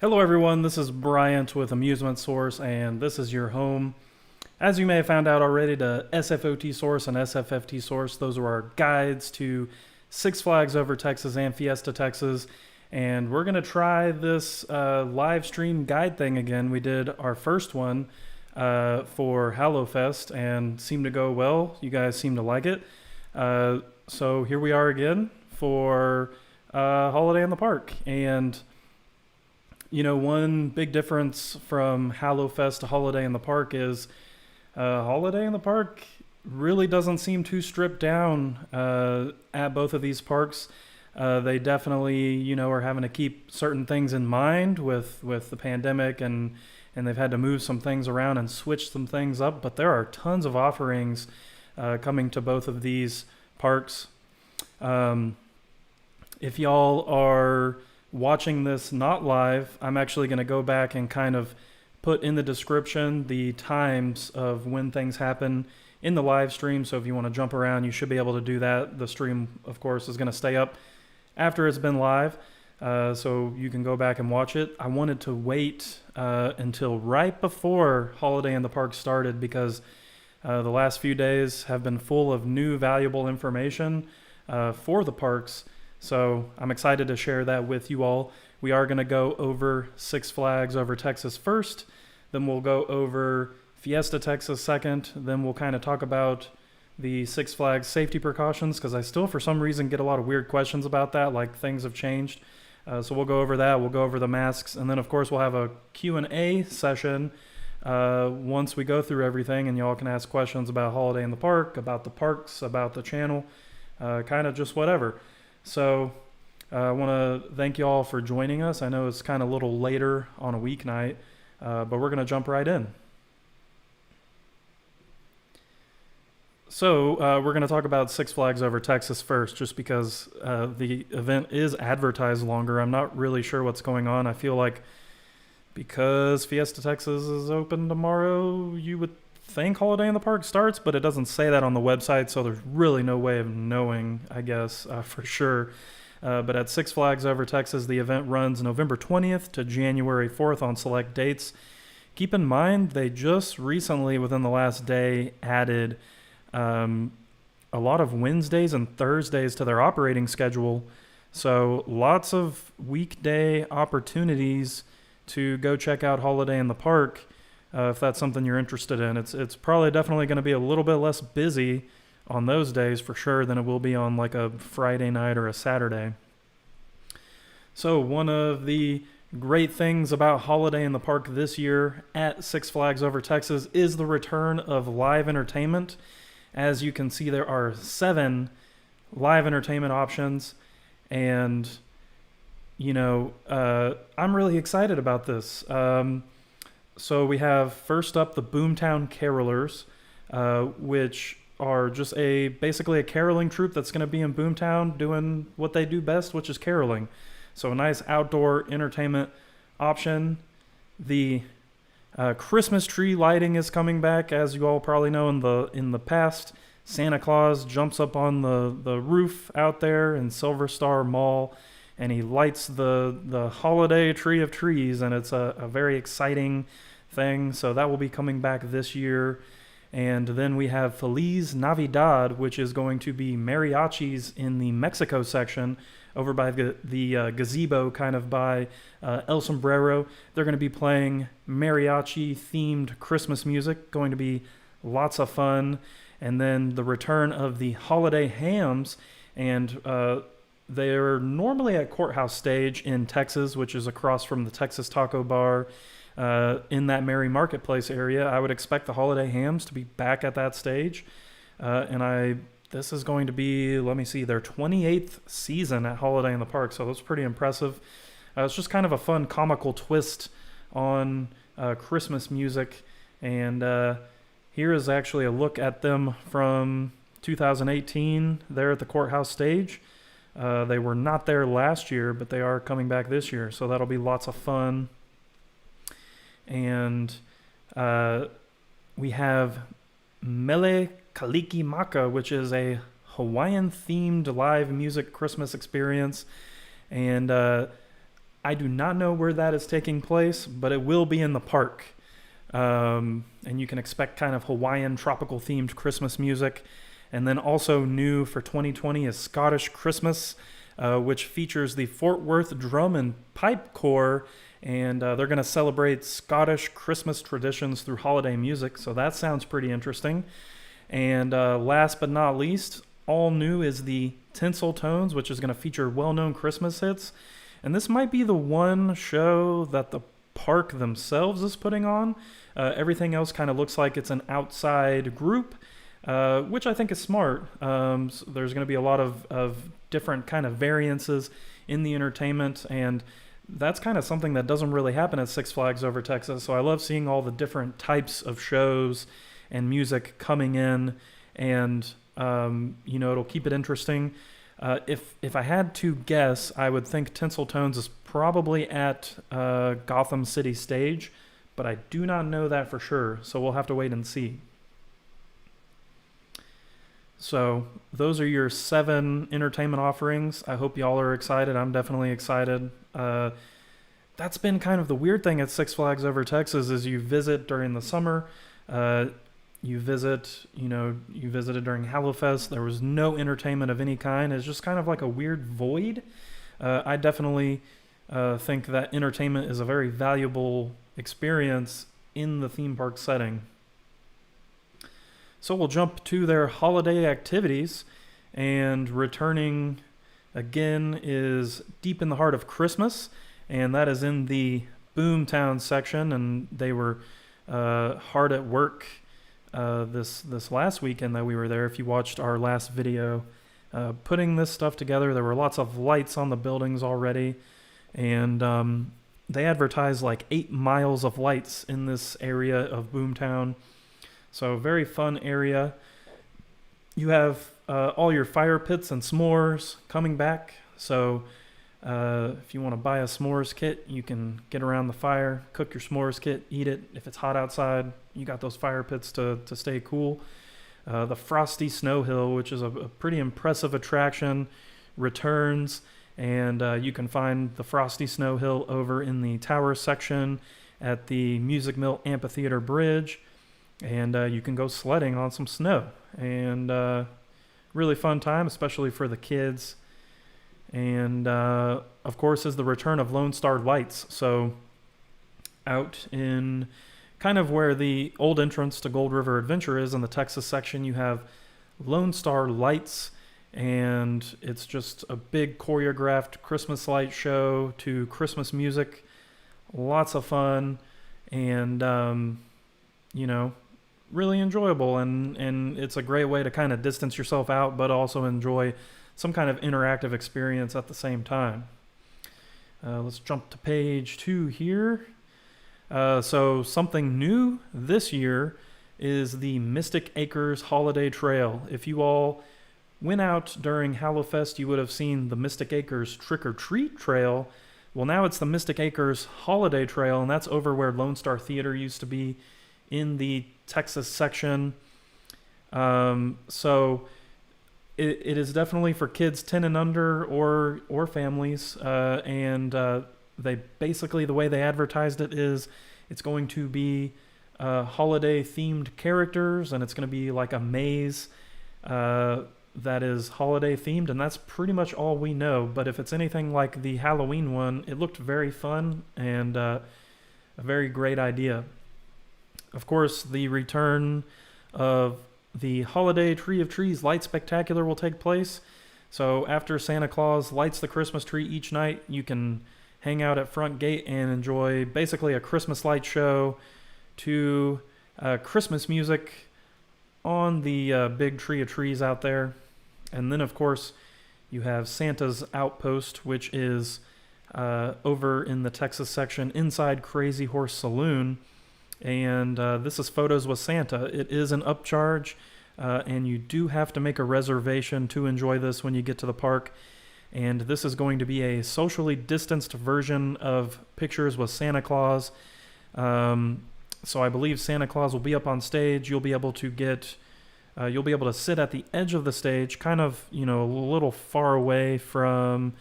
Hello, everyone. This is Bryant with Amusement Source, and this is your home. As you may have found out already, to SFOT Source and SFFT Source, those are our guides to Six Flags Over Texas and Fiesta, Texas. And we're going to try this live stream guide thing again. We did our first one for HalloFest and seemed to go well. You guys seem to like it. So here we are again for Holiday in the Park. And one big difference from HalloFest to Holiday in the Park is Holiday in the Park really doesn't seem too stripped down at both of these parks. They definitely, are having to keep certain things in mind with the pandemic, and they've had to move some things around and switch some things up. But there are tons of offerings coming to both of these parks. If y'all are watching this not live, I'm actually going to go back and kind of put in the description the times of when things happen in the live stream. So if you want to jump around, you should be able to do that. The stream, of course, is going to stay up after it's been live, so you can go back and watch it. I wanted to wait until right before Holiday in the Park started because the last few days have been full of new valuable information for the parks. So I'm excited to share that with you all. We are going to go over Six Flags Over Texas first, then we'll go over Fiesta, Texas second, then we'll kind of talk about the Six Flags safety precautions, because I still for some reason get a lot of weird questions about that, like things have changed. So we'll go over that, we'll go over the masks, and then of course we'll have a Q&A session once we go through everything, and y'all can ask questions about Holiday in the Park, about the parks, about the channel, kind of just whatever. So I want to thank you all for joining us. I know it's kind of a little later on a weeknight, but we're going to jump right in. So we're going to talk about Six Flags Over Texas first, just because the event is advertised longer. I'm not really sure what's going on. I feel like because Fiesta, Texas is open tomorrow, you would think Holiday in the Park starts, but it doesn't say that on the website, so there's really no way of knowing, I guess, for sure. But at Six Flags Over Texas, the event runs November 20th to January 4th on select dates. Keep in mind, they just recently, within the last day, added a lot of Wednesdays and Thursdays to their operating schedule. So lots of weekday opportunities to go check out Holiday in the Park. If that's something you're interested in. It's probably definitely going to be a little bit less busy on those days for sure than it will be on like a Friday night or a Saturday. So one of the great things about Holiday in the Park this year at Six Flags Over Texas is the return of live entertainment. As you can see, there are 7 live entertainment options, and I'm really excited about this. So we have first up the Boomtown Carolers, which are just basically a caroling troupe that's going to be in Boomtown doing what they do best, which is caroling. So a nice outdoor entertainment option. The Christmas tree lighting is coming back, as you all probably know. In the past, Santa Claus jumps up on the roof out there in Silver Star Mall, and he lights the holiday tree of trees, and it's a very exciting thing. So that will be coming back this year. And then we have Feliz Navidad, which is going to be mariachis in the Mexico section over by the gazebo, kind of by El Sombrero. They're going to be playing mariachi-themed Christmas music, going to be lots of fun. And then the return of the holiday hams, and they're normally at Courthouse Stage in Texas, which is across from the Texas Taco Bar in that Mary Marketplace area. I would expect the holiday hams to be back at that stage. This is going to be, let me see, their 28th season at Holiday in the Park, so that's pretty impressive. It's just kind of a fun comical twist on Christmas music, and here is actually a look at them from 2018 there at the Courthouse Stage. They were not there last year, but they are coming back this year, so that'll be lots of fun. And we have Mele Kalikimaka, which is a Hawaiian-themed live music Christmas experience. And I do not know where that is taking place, but it will be in the park. And you can expect kind of Hawaiian tropical themed Christmas music. And then also new for 2020 is Scottish Christmas, which features the Fort Worth Drum and Pipe Corps. And they're going to celebrate Scottish Christmas traditions through holiday music. So that sounds pretty interesting. And last but not least, all new is the Tinsel Tones, which is going to feature well-known Christmas hits. And this might be the one show that the park themselves is putting on. Everything else kind of looks like it's an outside group, which I think is smart. So there's going to be a lot of different kind of variances in the entertainment, and that's kind of something that doesn't really happen at Six Flags Over Texas. So I love seeing all the different types of shows and music coming in, and it'll keep it interesting. If I had to guess, I would think Tinsel Tones is probably at Gotham City Stage, but I do not know that for sure, so we'll have to wait and see. So those are your 7 entertainment offerings. I hope y'all are excited. I'm definitely excited. That's been kind of the weird thing at Six Flags Over Texas is you visit during the summer. You visited during Hallowfest. There was no entertainment of any kind. It's just kind of like a weird void. I definitely think that entertainment is a very valuable experience in the theme park setting. So we'll jump to their holiday activities, and returning again is deep in the heart of Christmas, and that is in the Boomtown section, and they were hard at work this last weekend that we were there. If you watched our last video, putting this stuff together, there were lots of lights on the buildings already, and they advertised like 8 miles of lights in this area of Boomtown. So very fun area. You have all your fire pits and s'mores coming back. So if you want to buy a s'mores kit, you can get around the fire, cook your s'mores kit, eat it. If it's hot outside, you got those fire pits to stay cool. The Frosty Snow Hill, which is a pretty impressive attraction, returns. And you can find the Frosty Snow Hill over in the tower section at the Music Mill Amphitheater Bridge. And you can go sledding on some snow. And really fun time, especially for the kids. And of course is the return of Lone Star Lights. So out in kind of where the old entrance to Gold River Adventure is in the Texas section, you have Lone Star Lights. And it's just a big choreographed Christmas light show to Christmas music. Lots of fun. And, really enjoyable, and it's a great way to kind of distance yourself out, but also enjoy some kind of interactive experience at the same time. Let's jump to page 2 here. So something new this year is the Mystic Acres Holiday Trail. If you all went out during Hallowfest, you would have seen the Mystic Acres Trick or Treat Trail. Well, now it's the Mystic Acres Holiday Trail, and that's over where Lone Star Theater used to be in the Texas section. So it is definitely for kids 10 and under or families. And they basically, the way they advertised it is it's going to be holiday themed characters, and it's going to be like a maze that is holiday themed, and that's pretty much all we know. But if it's anything like the Halloween one, it looked very fun and a very great idea. Of course, the return of the Holiday Tree of Trees Light Spectacular will take place. So after Santa Claus lights the Christmas tree each night, you can hang out at Front Gate and enjoy basically a Christmas light show to Christmas music on the big tree of trees out there. And then, of course, you have Santa's Outpost, which is over in the Texas section inside Crazy Horse Saloon. And this is Photos with Santa. It is an upcharge, and you do have to make a reservation to enjoy this when you get to the park. And this is going to be a socially distanced version of Pictures with Santa Claus. So I believe Santa Claus will be up on stage. You'll be able to sit at the edge of the stage, kind of, a little far away from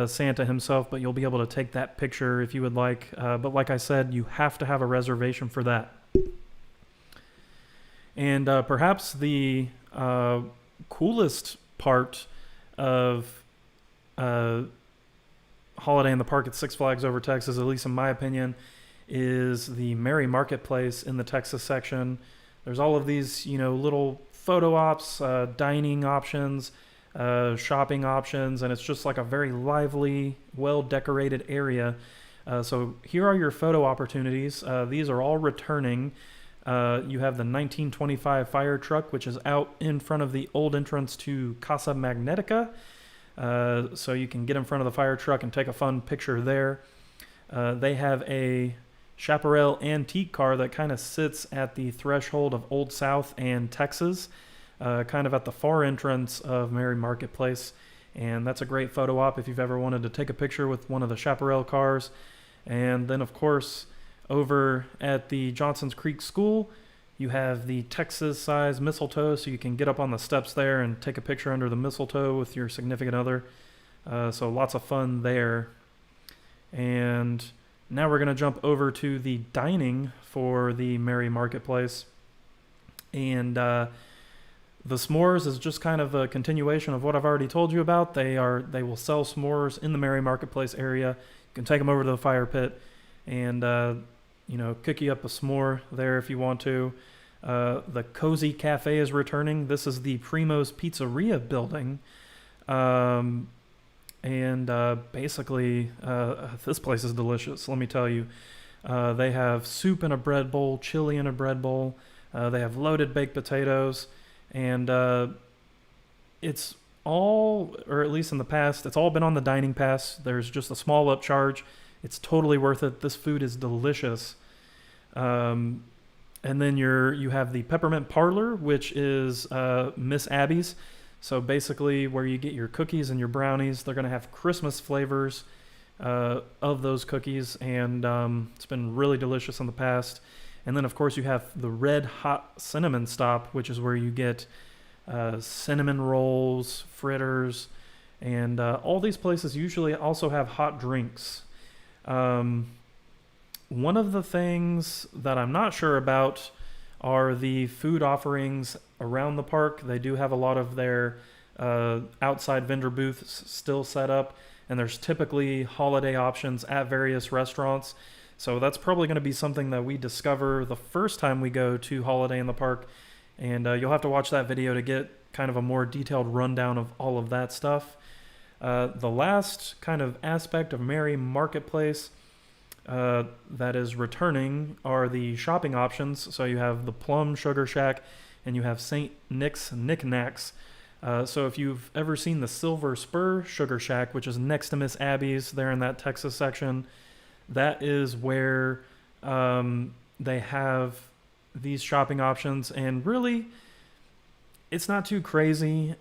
Santa himself, but you'll be able to take that picture if you would like. But like I said, you have to have a reservation for that. And perhaps the coolest part of Holiday in the Park at Six Flags Over Texas, at least in my opinion, is the Merry Marketplace in the Texas section. There's all of these, little photo ops, dining options, shopping options, and it's just like a very lively, well-decorated area. So here are your photo opportunities. These are all returning. You have the 1925 fire truck, which is out in front of the old entrance to Casa Magnetica. So you can get in front of the fire truck and take a fun picture there. They have a Chaparral antique car that kind of sits at the threshold of Old South and Texas, kind of at the far entrance of Merry Marketplace. And that's a great photo op if you've ever wanted to take a picture with one of the Chaparral cars. And then, of course, over at the Johnson's Creek School, you have the Texas-sized mistletoe, so you can get up on the steps there and take a picture under the mistletoe with your significant other. So lots of fun there. And now we're going to jump over to the dining for the Merry Marketplace. And the s'mores is just kind of a continuation of what I've already told you about. They will sell s'mores in the Merry Marketplace area. You can take them over to the fire pit and cook you up a s'more there if you want to. The Cozy Cafe is returning. This is the Primo's Pizzeria building. Basically, this place is delicious, let me tell you. They have soup in a bread bowl, chili in a bread bowl. They have loaded baked potatoes. And it's all, or at least in the past, it's all been on the dining pass. There's just a small upcharge. It's totally worth it. This food is delicious. And then you have the Peppermint Parlor, which is Miss Abby's. So basically where you get your cookies and your brownies, they're going to have Christmas flavors of those cookies. And it's been really delicious in the past. And then, of course, you have the Red Hot Cinnamon Stop, which is where you get cinnamon rolls, fritters, and all these places usually also have hot drinks. One of the things that I'm not sure about are the food offerings around the park. They do have a lot of their outside vendor booths still set up, and there's typically holiday options at various restaurants. So that's probably going to be something that we discover the first time we go to Holiday in the Park, and you'll have to watch that video to get kind of a more detailed rundown of all of that stuff. The last kind of aspect of Merry Marketplace that is returning are the shopping options. So you have the Plum Sugar Shack and you have St. Nick's Knickknacks. So if you've ever seen the Silver Spur Sugar Shack, which is next to Miss Abby's there in that Texas section, that is where they have these shopping options. And really, it's not too crazy.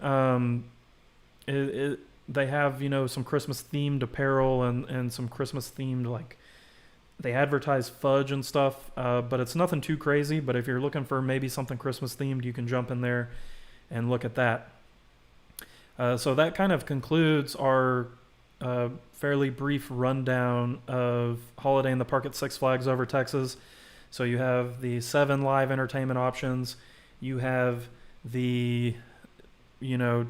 They have, some Christmas-themed apparel and some Christmas-themed, like, they advertise fudge and stuff, but it's nothing too crazy. But if you're looking for maybe something Christmas-themed, you can jump in there and look at that. So that kind of concludes our fairly brief rundown of Holiday in the Park at Six Flags Over Texas. So you have the 7 live entertainment options. You have the,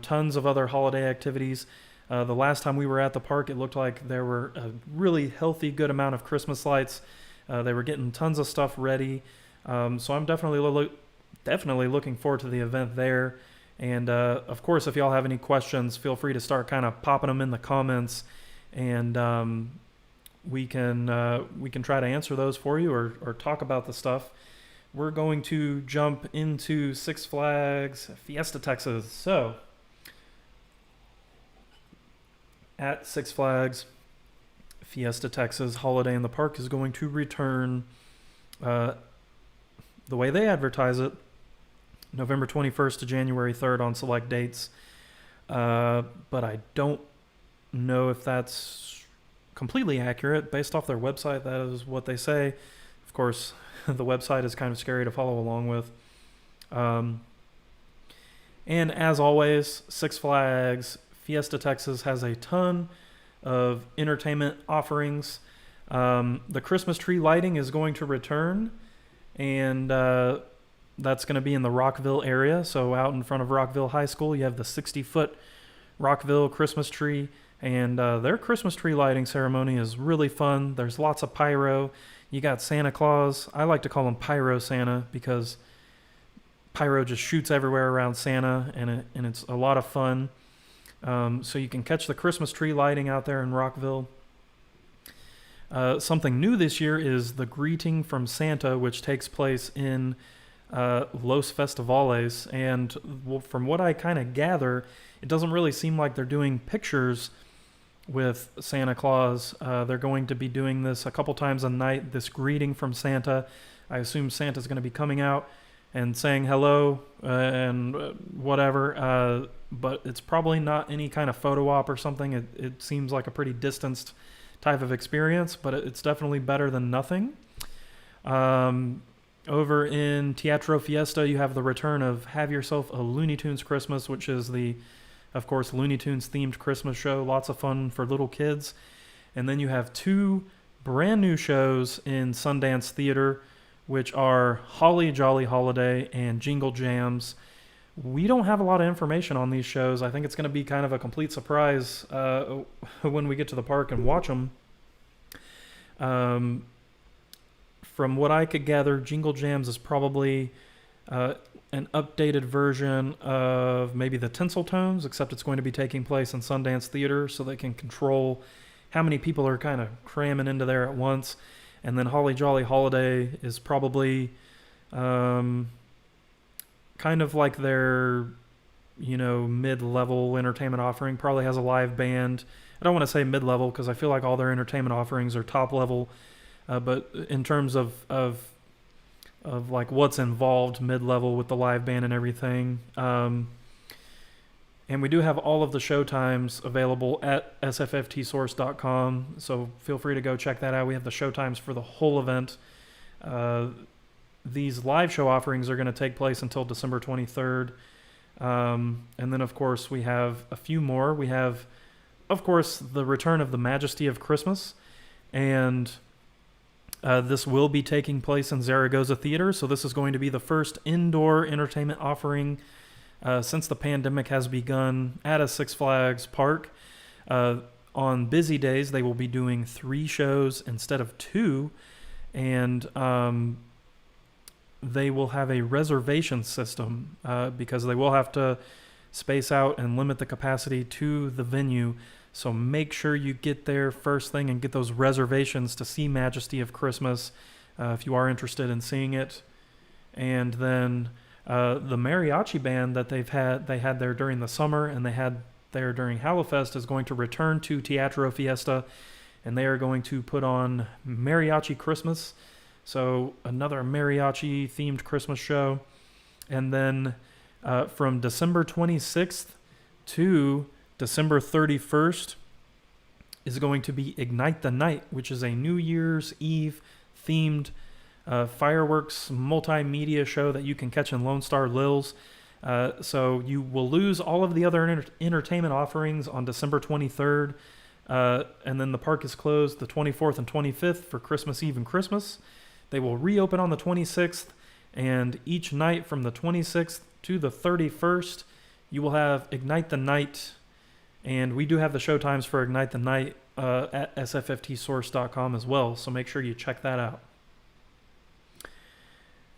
tons of other holiday activities. The last time we were at the park, it looked like there were a really healthy, good amount of Christmas lights. They were getting tons of stuff ready. So I'm definitely looking forward to the event there. And of course, if y'all have any questions, feel free to start kind of popping them in the comments, and we can try to answer those for you or talk about the stuff. We're going to jump into Six Flags Fiesta, Texas. So at Six Flags Fiesta, Texas, Holiday in the Park is going to return the way they advertise it, November 21st to January 3rd on select dates. But I don't know if that's completely accurate. Based off their website, that is what they say. Of course, the website is kind of scary to follow along with. And as always, Six Flags Fiesta, Texas has a ton of entertainment offerings. The Christmas tree lighting is going to return, and that's going to be in the Rockville area. So out in front of Rockville High School, you have the 60-foot Rockville Christmas tree, and their Christmas tree lighting ceremony is really fun. There's lots of pyro. You got Santa Claus. I like to call him Pyro Santa because pyro just shoots everywhere around Santa, and it's a lot of fun. So you can catch the Christmas tree lighting out there in Rockville. Something new this year is the Greeting from Santa, which takes place in Los Festivales. And from what I kind of gather, it doesn't really seem like they're doing pictures with Santa Claus. They're going to be doing this a couple times a night, this Greeting from Santa. I assume Santa's going to be coming out and saying hello and whatever, but it's probably not any kind of photo op or something. It seems like a pretty distanced type of experience, but it's definitely better than nothing. Over in Teatro Fiesta, you have the return of Have Yourself a Looney Tunes Christmas, which is of course, Looney Tunes themed Christmas show. Lots of fun for little kids. And then you have 2 brand new shows in Sundance Theater, which are Holly Jolly Holiday and Jingle Jams. We don't have a lot of information on these shows. I think it's going to be kind of a complete surprise when we get to the park and watch them. From what I could gather, Jingle Jams is probably an updated version of maybe the Tinsel Tones, except it's going to be taking place in Sundance Theater, so they can control how many people are kind of cramming into there at once. And then Holly Jolly Holiday is probably kind of like their, mid-level entertainment offering. Probably has a live band. I don't want to say mid-level because I feel like all their entertainment offerings are top level. But in terms of like what's involved, mid-level with the live band and everything. And we do have all of the show times available at sffftsource.com, so feel free to go check that out. We have the show times for the whole event. These live show offerings are going to take place until December 23rd. And then, of course, we have a few more. We have, of course, the return of the Majesty of Christmas, and this will be taking place in Zaragoza Theater, so this is going to be the first indoor entertainment offering since the pandemic has begun at a Six Flags park. On busy days, they will be doing 3 shows instead of 2, and they will have a reservation system because they will have to space out and limit the capacity to the venue. So make sure you get there first thing and get those reservations to see Majesty of Christmas if you are interested in seeing it. And then the mariachi band that they had there during the summer and they had there during Hallowfest is going to return to Teatro Fiesta, and they are going to put on Mariachi Christmas. So another mariachi themed Christmas show. And then from December 26th to December 31st is going to be Ignite the Night, which is a New Year's Eve themed fireworks multimedia show that you can catch in Lone Star Lil's. So you will lose all of the other entertainment offerings on December 23rd, and then the park is closed the 24th and 25th for Christmas Eve and Christmas. They will reopen on the 26th, and each night from the 26th to the 31st, you will have Ignite the Night. And we do have the show times for Ignite the Night at sffftsource.com as well, so make sure you check that out.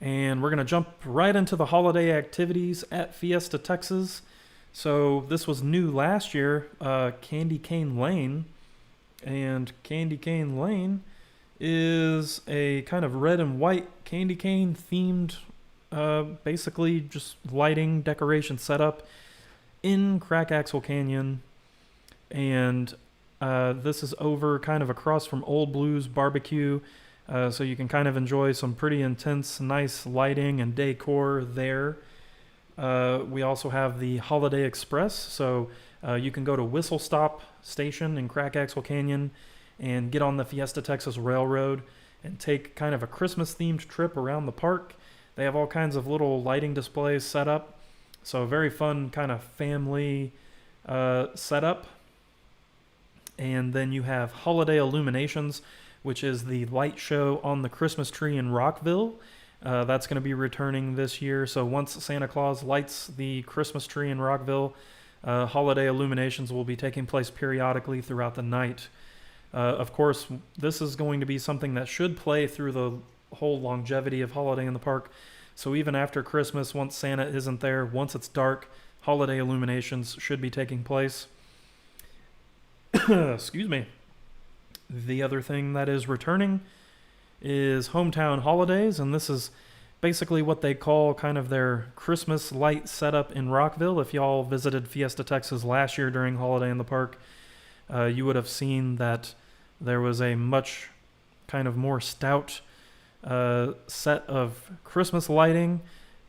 And we're going to jump right into the holiday activities at Fiesta, Texas. So this was new last year, Candy Cane Lane. And Candy Cane Lane is a kind of red and white candy cane themed, basically just lighting decoration setup in Crack Axle Canyon. And this is over kind of across from Old Blues Barbecue. So you can kind of enjoy some pretty intense, nice lighting and decor there. We also have the Holiday Express. So you can go to Whistle Stop Station in Crack Axle Canyon and get on the Fiesta Texas Railroad and take kind of a Christmas-themed trip around the park. They have all kinds of little lighting displays set up. So a very fun kind of family setup. And then you have Holiday Illuminations, which is the light show on the Christmas tree in Rockville. That's going to be returning this year. So once Santa Claus lights the Christmas tree in Rockville, holiday illuminations will be taking place periodically throughout the night. Of course, this is going to be something that should play through the whole longevity of Holiday in the Park. So even after Christmas, once Santa isn't there, once it's dark, holiday illuminations should be taking place. Excuse me. The other thing that is returning is Hometown Holidays, and this is basically what they call kind of their Christmas light setup in Rockville. If y'all visited Fiesta, Texas last year during Holiday in the Park, you would have seen that there was a much kind of more stout set of Christmas lighting,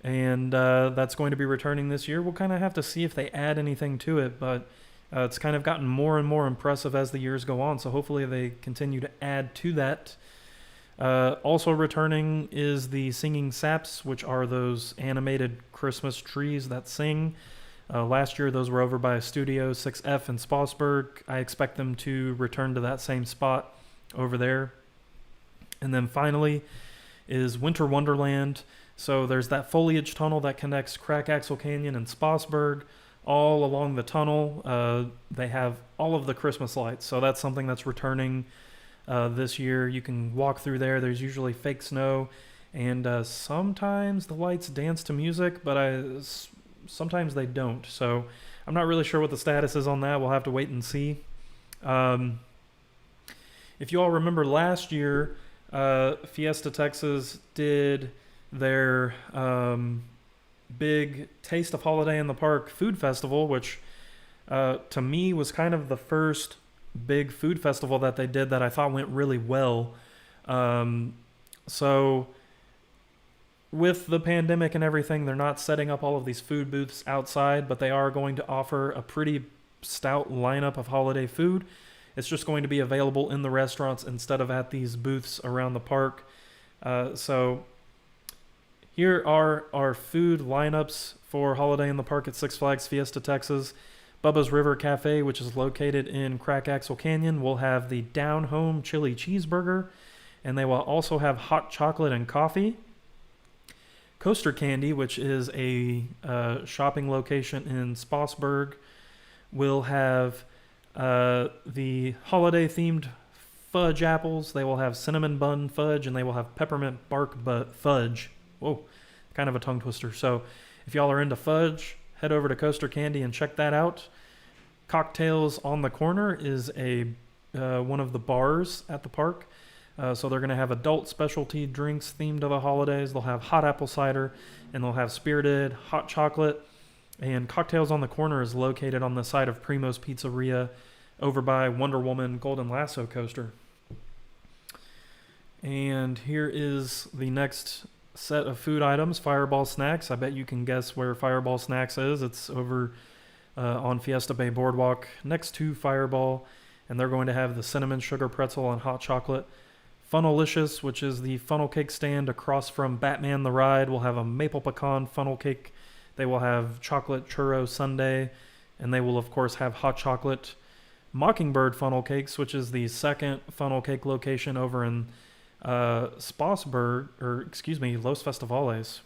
and that's going to be returning this year. We'll kind of have to see if they add anything to it, but it's kind of gotten more and more impressive as the years go on, so hopefully they continue to add to that. Also returning is the Singing Saps, which are those animated Christmas trees that sing. Last year, those were over by Studio 6F in Spotsburg. I expect them to return to that same spot over there. And then finally is Winter Wonderland. So there's that foliage tunnel that connects Crack Axle Canyon and Spotsburg. All along the tunnel, they have all of the Christmas lights. So that's something that's returning this year. You can walk through there. There's usually fake snow. And sometimes the lights dance to music, but sometimes they don't. So I'm not really sure what the status is on that. We'll have to wait and see. If you all remember last year, Fiesta, Texas did their big Taste of Holiday in the Park food festival, which to me was kind of the first big food festival that they did that I thought went really well. So with the pandemic and everything, they're not setting up all of these food booths outside, but they are going to offer a pretty stout lineup of holiday food. It's just going to be available in the restaurants instead of at these booths around the park. So here are our food lineups for Holiday in the Park at Six Flags Fiesta, Texas. Bubba's River Cafe, which is located in Crack Axle Canyon, will have the Down Home Chili Cheeseburger, and they will also have hot chocolate and coffee. Coaster Candy, which is a shopping location in Spotsburg, will have the holiday-themed fudge apples. They will have cinnamon bun fudge, and they will have peppermint bark fudge. Whoa, kind of a tongue twister. So if y'all are into fudge, head over to Coaster Candy and check that out. Cocktails on the Corner is one of the bars at the park. So they're going to have adult specialty drinks themed to the holidays. They'll have hot apple cider, and they'll have spirited hot chocolate. And Cocktails on the Corner is located on the side of Primo's Pizzeria over by Wonder Woman Golden Lasso Coaster. And here is the next set of food items, Fireball Snacks. I bet you can guess where Fireball Snacks is. It's over on Fiesta Bay Boardwalk next to Fireball. And they're going to have the cinnamon sugar pretzel and hot chocolate. Funnelicious, which is the funnel cake stand across from Batman the Ride, will have a maple pecan funnel cake. They will have chocolate churro sundae, and they will, of course, have hot chocolate. Mockingbird Funnel Cakes, which is the second funnel cake location over in Spotsburg, Los Festivales.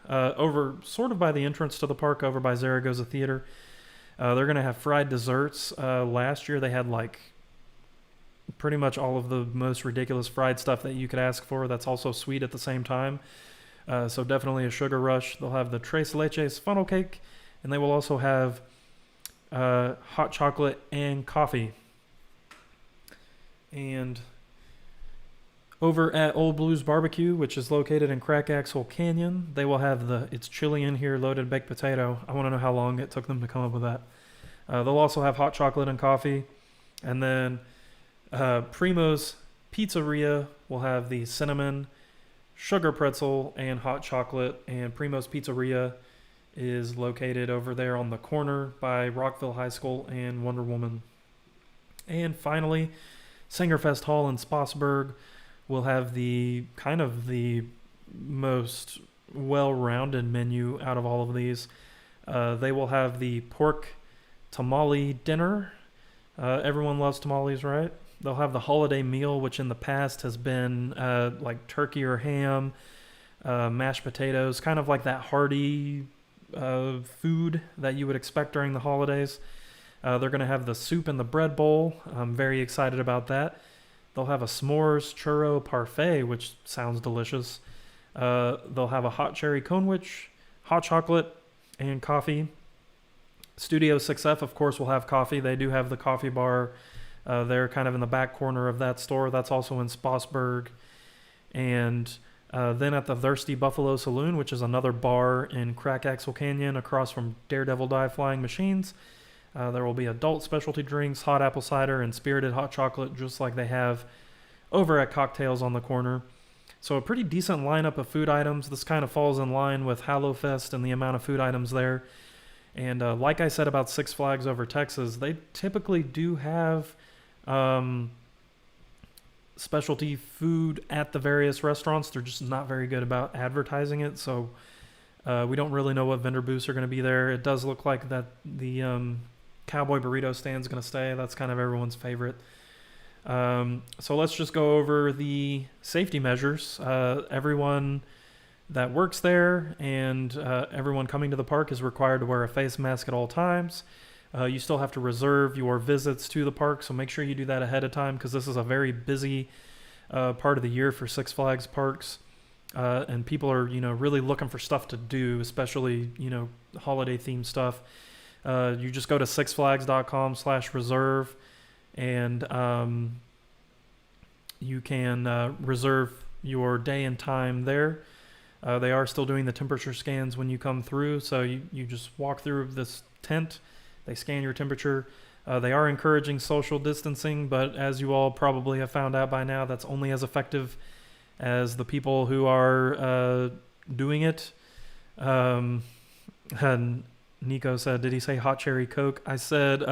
Over sort of by the entrance to the park, over by Zaragoza Theater. They're going to have fried desserts. Last year they had like pretty much all of the most ridiculous fried stuff that you could ask for. That's also sweet at the same time. So definitely a sugar rush. They'll have the Tres Leches funnel cake, and they will also have hot chocolate and coffee. And over at Old Blues Barbecue, which is located in Crack Axle Canyon, they will have the It's Chili in Here loaded baked potato. I want to know how long it took them to come up with that. They'll also have hot chocolate and coffee. And then Primo's Pizzeria will have the cinnamon sugar pretzel and hot chocolate. And Primo's Pizzeria is located over there on the corner by Rockville High School and Wonder Woman. And finally, Sangerfest Hall in Spotsburg will have the kind of the most well-rounded menu out of all of these. They will have the pork tamale dinner, Everyone loves tamales, right? They'll have the holiday meal, which in the past has been like turkey or ham, mashed potatoes, kind of like that hearty food that you would expect during the holidays. They're going to have the soup and the bread bowl. I'm very excited about that. They'll have a s'mores churro parfait, which sounds delicious. They'll have a hot cherry conwich, hot chocolate, and coffee. Studio 6F, of course, will have coffee. They do have the coffee bar. They're kind of in the back corner of that store. That's also in Spotsburg. And then at the Thirsty Buffalo Saloon, which is another bar in Crack Axle Canyon across from Daredevil Dive Flying Machines, there will be adult specialty drinks, hot apple cider, and spirited hot chocolate, just like they have over at Cocktails on the Corner. So a pretty decent lineup of food items. This kind of falls in line with Hallowfest and the amount of food items there. And like I said about Six Flags Over Texas, they typically do have specialty food at the various restaurants. They're just not very good about advertising it, so we don't really know what vendor booths are going to be there. It does look like that the Cowboy Burrito stand is going to stay. That's kind of everyone's favorite. So let's just go over the safety measures. Everyone that works there and everyone coming to the park is required to wear a face mask at all times. You still have to reserve your visits to the park, so make sure you do that ahead of time because this is a very busy part of the year for Six Flags parks. And people are, really looking for stuff to do, especially, holiday themed stuff. You just go to sixflags.com/reserve and you can reserve your day and time there. They are still doing the temperature scans when you come through, so you just walk through this tent. They scan your temperature. They are encouraging social distancing, but as you all probably have found out by now, that's only as effective as the people who are doing it. And Nico said, did he say hot cherry Coke? I said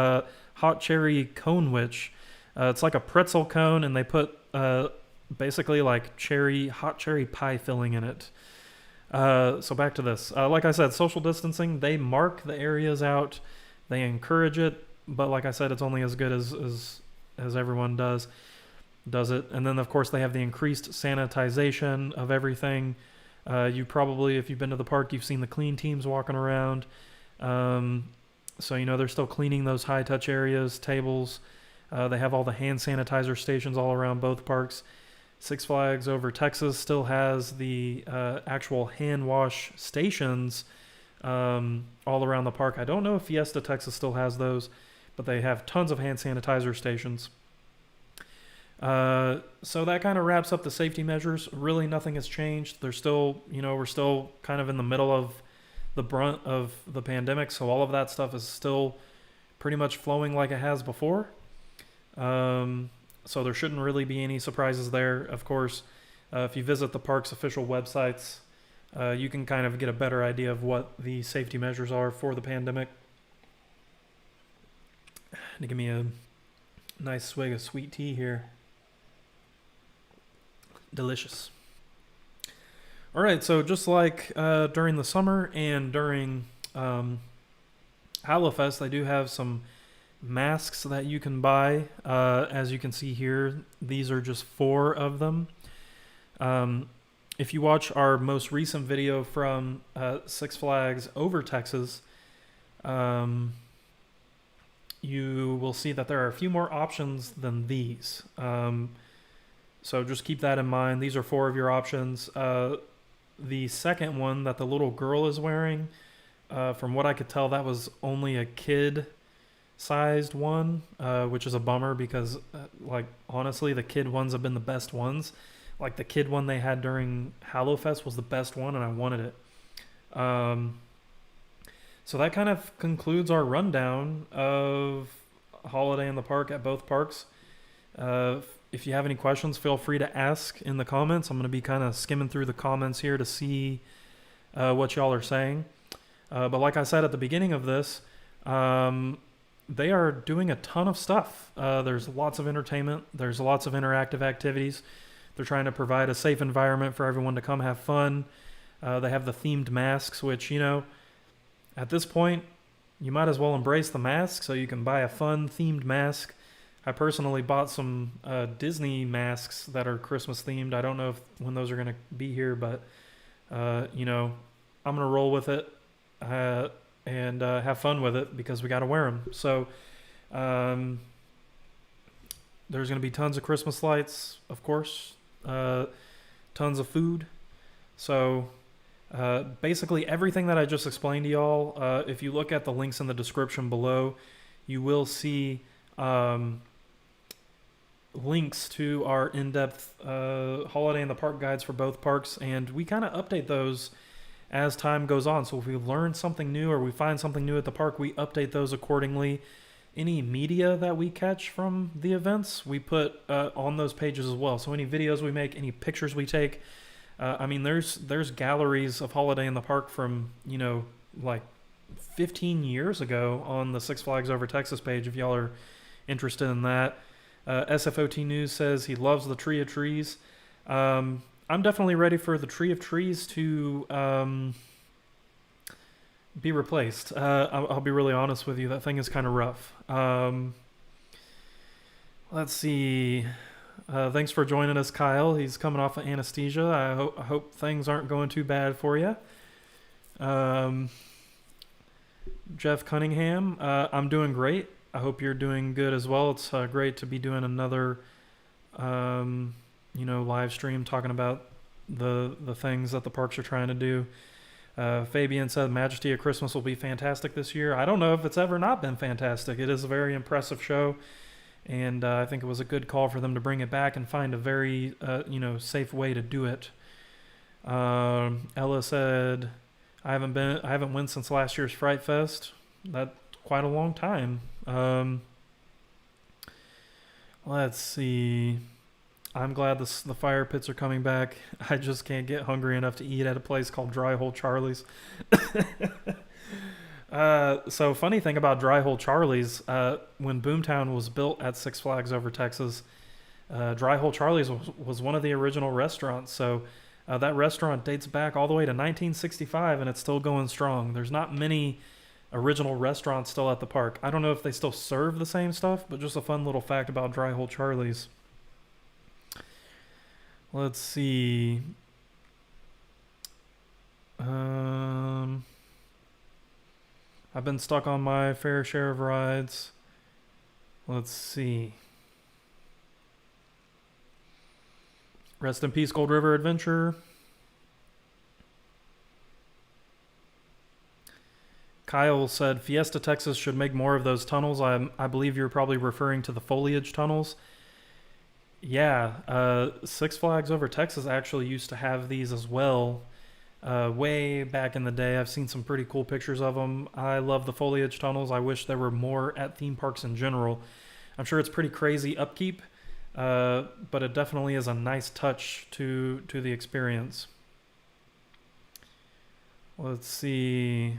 hot cherry conwich. It's like a pretzel cone, and they put basically like hot cherry pie filling in it. So back to this. Like I said, social distancing, they mark the areas out. They encourage it, but like I said, it's only as good as everyone does it. And then, of course, they have the increased sanitization of everything. You probably, if you've been to the park, you've seen the clean teams walking around. So, they're still cleaning those high-touch areas, tables. They have all the hand sanitizer stations all around both parks. Six Flags Over Texas still has the actual hand wash stations all around the park. I don't know if Fiesta, Texas still has those, but they have tons of hand sanitizer stations. So that kind of wraps up the safety measures. Really nothing has changed. There's still, we're still kind of in the middle of the brunt of the pandemic, so all of that stuff is still pretty much flowing like it has before. So there shouldn't really be any surprises there. Of course, if you visit the park's official websites, you can kind of get a better idea of what the safety measures are for the pandemic. To give me a nice swig of sweet tea here. Delicious. All right, so just like during the summer and during Hallowfest, they do have some masks that you can buy. As you can see here, these are just 4 of them. If you watch our most recent video from Six Flags Over Texas, you will see that there are a few more options than these. So just keep that in mind. These are 4 of your options. The second one that the little girl is wearing, from what I could tell, that was only a kid-sized one, which is a bummer because, honestly, the kid ones have been the best ones. Like, the kid one they had during Hallowfest was the best one, and I wanted it. So that kind of concludes our rundown of Holiday in the Park at both parks. If you have any questions, feel free to ask in the comments. I'm going to be kind of skimming through the comments here to see what y'all are saying. But like I said at the beginning of this, they are doing a ton of stuff. There's lots of entertainment. There's lots of interactive activities. They're trying to provide a safe environment for everyone to come have fun. They have the themed masks, which, at this point, you might as well embrace the mask so you can buy a fun themed mask. I personally bought some Disney masks that are Christmas themed. I don't know when those are going to be here, but you know, I'm going to roll with it and have fun with it because we got to wear them. So um, there's going to be tons of Christmas lights, of course, tons of food. So basically everything that I just explained to y'all, if you look at the links in the description below, you will see links to our in-depth holiday in the park guides for both parks, and we kind of update those as time goes on. So if we learn something new or we find something new at the park, we update those accordingly. Any media that we catch from the events, we put on those pages as well. So any videos we make, any pictures we take, I mean, there's galleries of Holiday in the Park from, you know, like 15 years ago on the Six Flags Over Texas page if y'all are interested in that. SFOT News says he loves the Tree of Trees. I'm definitely ready for the Tree of Trees to be replaced. I'll be really honest with you. That thing is kind of rough. Let's see. Thanks for joining us, Kyle. He's coming off of anesthesia. I hope things aren't going too bad for you. Jeff Cunningham, I'm doing great. I hope you're doing good as well. It's great to be doing another, live stream talking about the things that the parks are trying to do. Fabian said Majesty of Christmas will be fantastic this year. I don't know if it's ever not been fantastic. It is a very impressive show, and I think it was a good call for them to bring it back and find a very, safe way to do it. Ella said, I haven't went since last year's Fright Fest. That's quite a long time. Let's see. I'm glad the fire pits are coming back. I just can't get hungry enough to eat at a place called Dry Hole Charlie's. So funny thing about Dry Hole Charlie's, when Boomtown was built at Six Flags Over Texas, Dry Hole Charlie's was one of the original restaurants. So that restaurant dates back all the way to 1965, and it's still going strong. There's not many original restaurants still at the park. I don't know if they still serve the same stuff, but just a fun little fact about Dry Hole Charlie's. Let's see. I've been stuck on my fair share of rides. Let's see. Rest in peace, Gold River Adventure. Kyle said Fiesta, Texas should make more of those tunnels. I believe you're probably referring to the foliage tunnels. Yeah, Six Flags Over Texas actually used to have these as well. Way back in the day, I've seen some pretty cool pictures of them. I love the foliage tunnels. I wish there were more at theme parks in general. I'm sure it's pretty crazy upkeep, but it definitely is a nice touch to the experience. Let's see.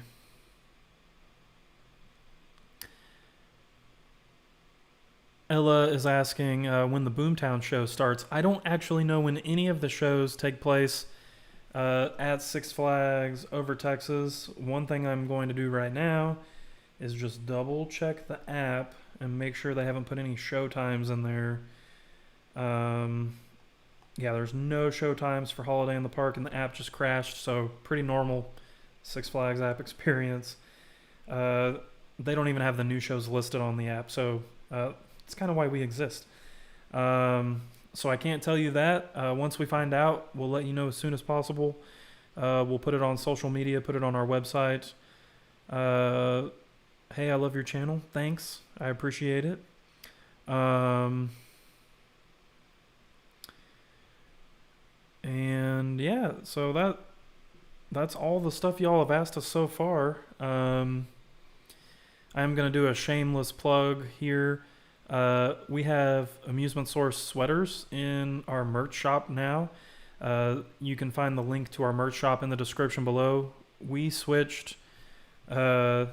Ella is asking when the Boomtown show starts. I don't actually know when any of the shows take place at Six Flags Over Texas. One thing I'm going to do right now is just double check the app and make sure they haven't put any show times in there. Yeah, there's no show times for Holiday in the Park, and the app just crashed, so pretty normal Six Flags app experience. They don't even have the new shows listed on the app, so it's kind of why we exist. So I can't tell you that. Once we find out, we'll let you know as soon as possible. We'll put it on social media, put it on our website. Hey, I love your channel. Thanks. I appreciate it. And yeah, so that's all the stuff y'all have asked us so far. I'm going to do a shameless plug here. We have Amusement Source sweaters in our merch shop now. You can find the link to our merch shop in the description below. We switched. It's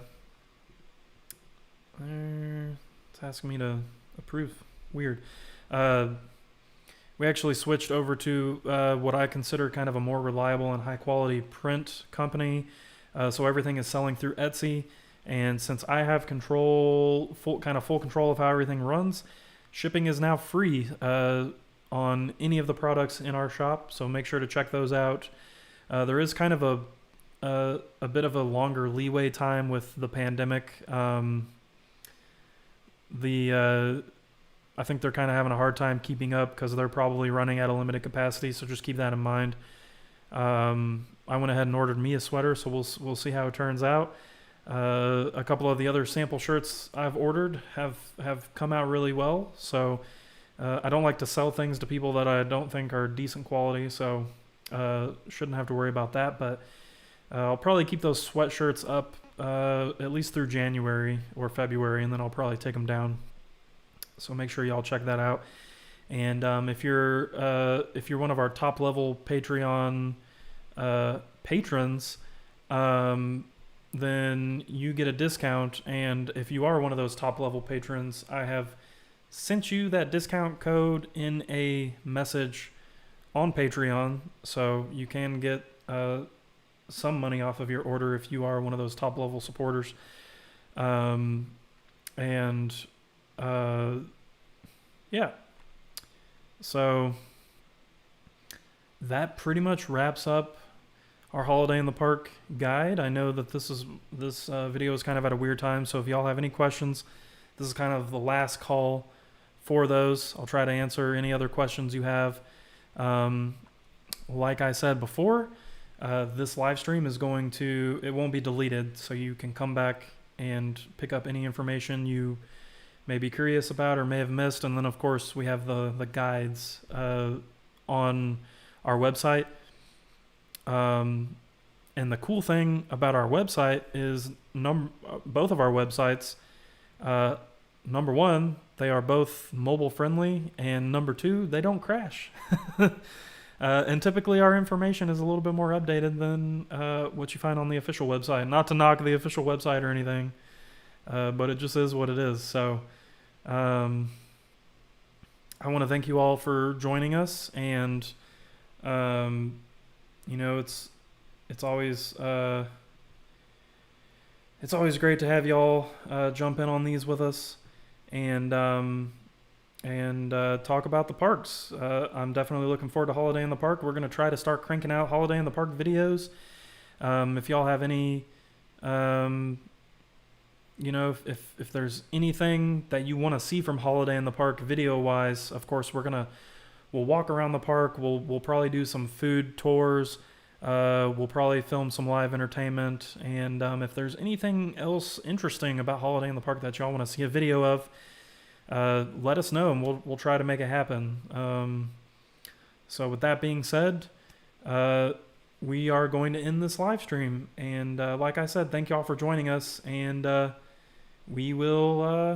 asking me to approve. Weird. We actually switched over to what I consider kind of a more reliable and high quality print company. So everything is selling through Etsy. And since I have full control of how everything runs, shipping is now free on any of the products in our shop. So make sure to check those out. There is kind of a bit of a longer leeway time with the pandemic. I think they're kind of having a hard time keeping up because they're probably running at a limited capacity. So just keep that in mind. I went ahead and ordered me a sweater, so we'll see how it turns out. A couple of the other sample shirts I've ordered have come out really well. So I don't like to sell things to people that I don't think are decent quality. So shouldn't have to worry about that. But I'll probably keep those sweatshirts up at least through January or February, and then I'll probably take them down. So make sure y'all check that out. And if you're one of our top level Patreon patrons, then you get a discount. And if you are one of those top level patrons, I have sent you that discount code in a message on Patreon, so you can get some money off of your order if you are one of those top level supporters. Yeah. So that pretty much wraps up our Holiday in the Park guide. I know that this video is kind of at a weird time, so if y'all have any questions, this is kind of the last call for those. I'll try to answer any other questions you have. Like I said before, this live stream it won't be deleted, so you can come back and pick up any information you may be curious about or may have missed. And then, of course, we have the guides on our website. And the cool thing about our website is both of our websites, number one, they are both mobile friendly, and number two, they don't crash. And typically our information is a little bit more updated than what you find on the official website. Not to knock the official website or anything, but it just is what it is. So I want to thank you all for joining us, and it's always great to have y'all jump in on these with us and talk about the parks. I'm definitely looking forward to Holiday in the Park. We're going to try to start cranking out Holiday in the Park videos. If y'all have any, if there's anything that you want to see from Holiday in the Park video-wise, of course, we'll walk around the park. We'll probably do some food tours. We'll probably film some live entertainment. And if there's anything else interesting about Holiday in the Park that y'all want to see a video of, let us know, and we'll try to make it happen. So with that being said, we are going to end this live stream. And like I said, thank y'all for joining us, and we will